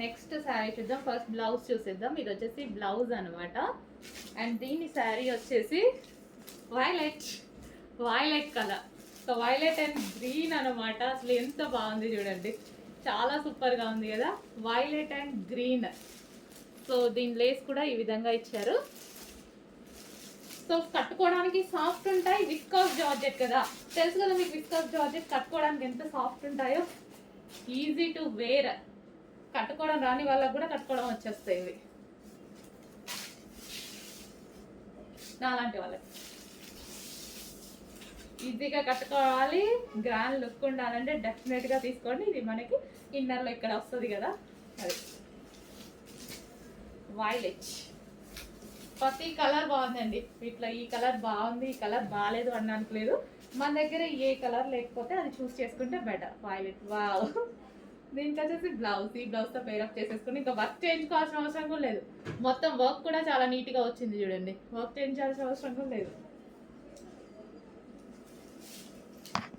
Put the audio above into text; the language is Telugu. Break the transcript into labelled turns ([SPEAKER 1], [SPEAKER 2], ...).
[SPEAKER 1] నెక్స్ట్ శారీ చూద్దాం. ఫస్ట్ బ్లౌజ్ చూసేద్దాం. ఇది వచ్చేసి బ్లౌజ్ అనమాట. అండ్ దీని శారీ వచ్చేసి violet colour. So violet and green అనమాట. అసలు ఎంత బాగుంది చూడండి, చాలా సూపర్గా ఉంది కదా, వైలెట్ అండ్ గ్రీన్. సో దీని లేస్ కూడా ఈ విధంగా ఇచ్చారు. సో కట్టుకోవడానికి సాఫ్ట్ ఉంటాయి, విస్కాస్ జార్జెట్ కదా, తెలుసు కదా మీకు విస్కాస్ జార్జెట్ కట్టుకోవడానికి ఎంత సాఫ్ట్ ఉంటాయో. ఈజీ టు వేర్, కట్టుకోవడం రాని వాళ్ళకు కూడా కట్టుకోవడం వచ్చేస్తాయి ఇవి, నాలాంటి వాళ్ళకి ఈజీగా కట్టుకోవాలి. గ్రాండ్ లుక్ ఉండాలంటే డెఫినెట్గా తీసుకోండి. ఇది మనకి ఇన్నర్లో ఇక్కడ వస్తుంది కదా, అది వైలెట్. ప్రతి కలర్ బాగుందండి ఇట్లా. ఈ కలర్ బాగుంది, ఈ కలర్ బాగాలేదు అనడానికి లేదు. మన దగ్గర ఏ కలర్ లేకపోతే అది చూస్ చేసుకుంటే బెటర్. Violet wow. దీనికి వచ్చేసి బ్లౌజ్, ఈ బ్లౌజ్తో పేరప్ చేసేసుకుని ఇంకా వర్క్ చేయించుకోవాల్సిన అవసరం కూడా లేదు. మొత్తం వర్క్ కూడా చాలా నీట్గా వచ్చింది చూడండి, వర్క్ చేయించాల్సిన అవసరం కూడా లేదు.